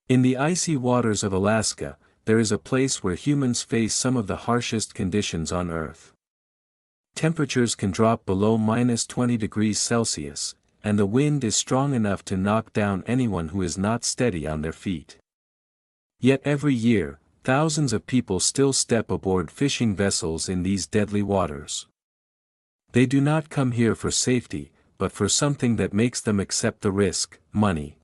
In the icy waters of Alaska, there is a place where humans face some of the harshest conditions on Earth. Temperatures can drop below -20 degrees Celsius, and the wind is strong enough to knock down anyone who is not steady on their feet. Yet every year, thousands of people still step aboard fishing vessels in these deadly waters. They do not come here for safety, but for something that makes them accept the risk: money.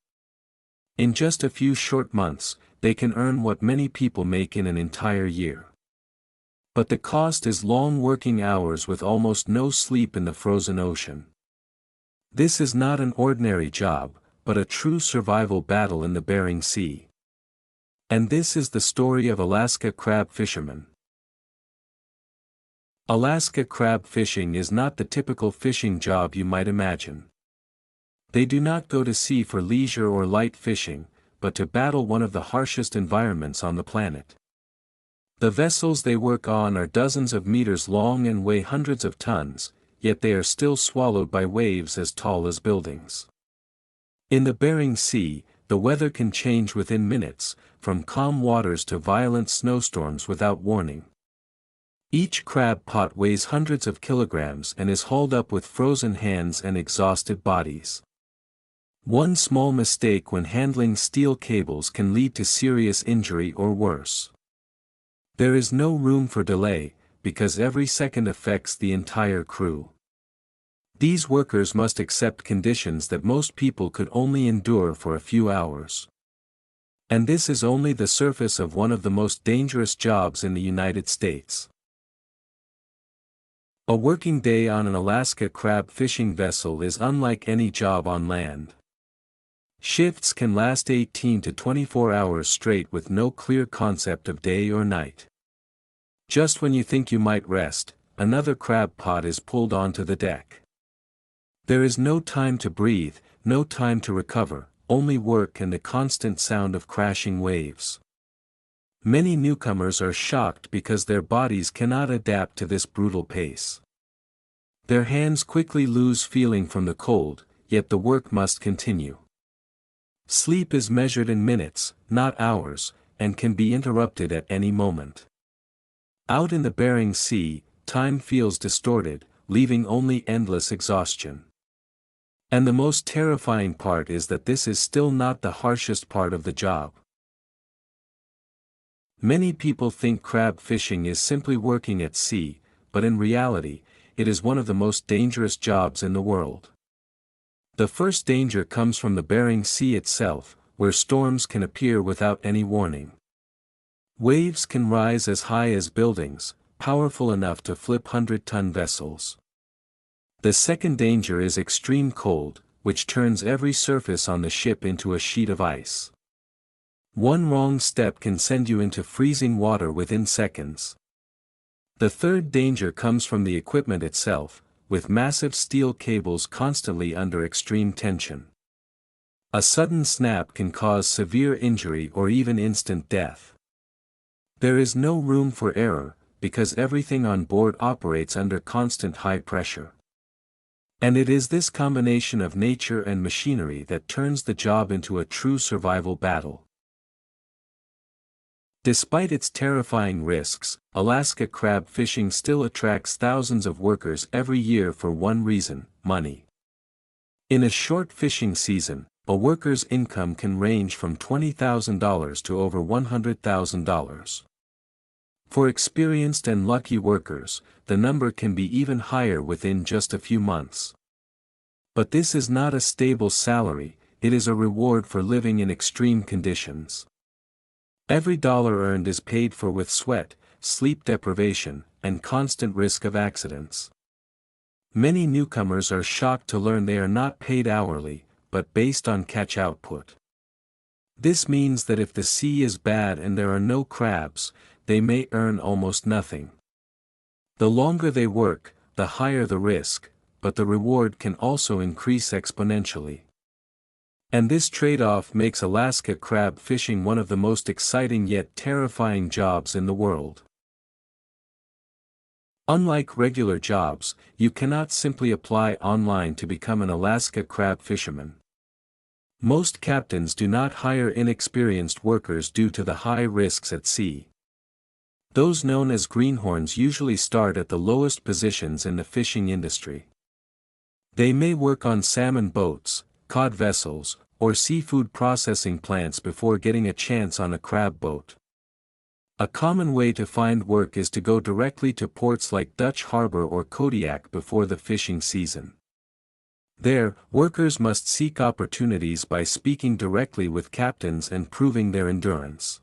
In just a few short months, they can earn what many people make in an entire year. But the cost is long working hours with almost no sleep in the frozen ocean. This is not an ordinary job, but a true survival battle in the Bering Sea. And this is the story of Alaska crab fishermen. Alaska crab fishing is not the typical fishing job you might imagine. They do not go to sea for leisure or light fishing, but to battle one of the harshest environments on the planet. The vessels they work on are dozens of meters long and weigh hundreds of tons, yet they are still swallowed by waves as tall as buildings. In the Bering Sea, the weather can change within minutes, from calm waters to violent snowstorms without warning. Each crab pot weighs hundreds of kilograms and is hauled up with frozen hands and exhausted bodies. One small mistake when handling steel cables can lead to serious injury or worse. There is no room for delay, because every second affects the entire crew. These workers must accept conditions that most people could only endure for a few hours. And this is only the surface of one of the most dangerous jobs in the United States. A working day on an Alaska crab fishing vessel is unlike any job on land. Shifts can last 18 to 24 hours straight with no clear concept of day or night. Just when you think you might rest, another crab pot is pulled onto the deck. There is no time to breathe, no time to recover, only work and the constant sound of crashing waves. Many newcomers are shocked because their bodies cannot adapt to this brutal pace. Their hands quickly lose feeling from the cold, yet the work must continue. Sleep is measured in minutes, not hours, and can be interrupted at any moment. Out in the Bering Sea, time feels distorted, leaving only endless exhaustion. And the most terrifying part is that this is still not the harshest part of the job. Many people think crab fishing is simply working at sea, but in reality, it is one of the most dangerous jobs in the world. The first danger comes from the Bering Sea itself, where storms can appear without any warning. Waves can rise as high as buildings, powerful enough to flip 100-ton vessels. The second danger is extreme cold, which turns every surface on the ship into a sheet of ice. One wrong step can send you into freezing water within seconds. The third danger comes from the equipment itself, with massive steel cables constantly under extreme tension. A sudden snap can cause severe injury or even instant death. There is no room for error, because everything on board operates under constant high pressure. And it is this combination of nature and machinery that turns the job into a true survival battle. Despite its terrifying risks, Alaska crab fishing still attracts thousands of workers every year for one reason: money. In a short fishing season, a worker's income can range from $20,000 to over $100,000. For experienced and lucky workers, the number can be even higher within just a few months. But this is not a stable salary, it is a reward for living in extreme conditions. Every dollar earned is paid for with sweat, sleep deprivation, and constant risk of accidents. Many newcomers are shocked to learn they are not paid hourly, but based on catch output. This means that if the sea is bad and there are no crabs, they may earn almost nothing. The longer they work, the higher the risk, but the reward can also increase exponentially. And this trade-off makes Alaska crab fishing one of the most exciting yet terrifying jobs in the world. Unlike regular jobs, you cannot simply apply online to become an Alaska crab fisherman. Most captains do not hire inexperienced workers due to the high risks at sea. Those known as greenhorns usually start at the lowest positions in the fishing industry. They may work on salmon boats, cod vessels, or seafood processing plants before getting a chance on a crab boat. A common way to find work is to go directly to ports like Dutch Harbor or Kodiak before the fishing season. There, workers must seek opportunities by speaking directly with captains and proving their endurance.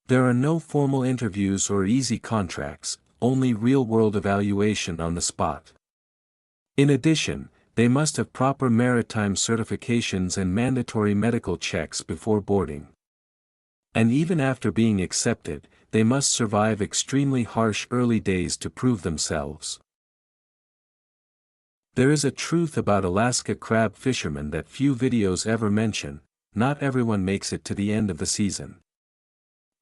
There are no formal interviews or easy contracts, only real-world evaluation on the spot. In addition, they must have proper maritime certifications and mandatory medical checks before boarding. And even after being accepted, they must survive extremely harsh early days to prove themselves. There is a truth about Alaska crab fishermen that few videos ever mention: not everyone makes it to the end of the season.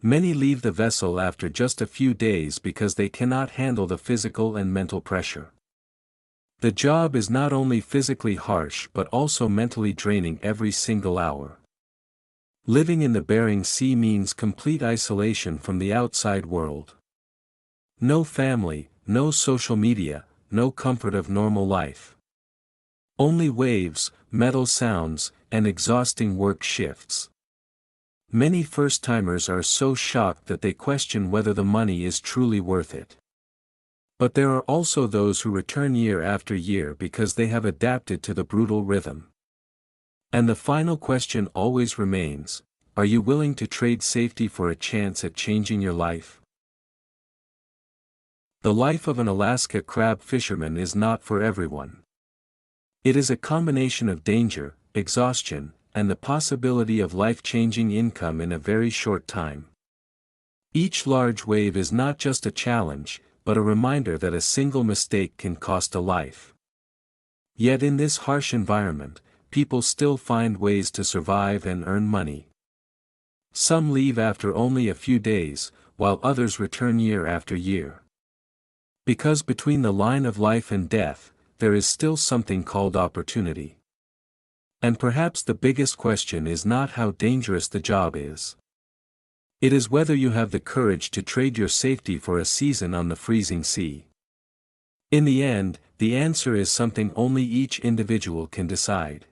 Many leave the vessel after just a few days because they cannot handle the physical and mental pressure. The job is not only physically harsh but also mentally draining every single hour. Living in the Bering Sea means complete isolation from the outside world. No family, no social media, no comfort of normal life. Only waves, metal sounds, and exhausting work shifts. Many first-timers are so shocked that they question whether the money is truly worth it. But there are also those who return year after year because they have adapted to the brutal rhythm. And the final question always remains: are you willing to trade safety for a chance at changing your life? The life of an Alaska crab fisherman is not for everyone. It is a combination of danger, exhaustion, and the possibility of life-changing income in a very short time. Each large wave is not just a challenge, but a reminder that a single mistake can cost a life. Yet in this harsh environment, people still find ways to survive and earn money. Some leave after only a few days, while others return year after year. Because between the line of life and death, there is still something called opportunity. And perhaps the biggest question is not how dangerous the job is. It is whether you have the courage to trade your safety for a season on the freezing sea. In the end, the answer is something only each individual can decide.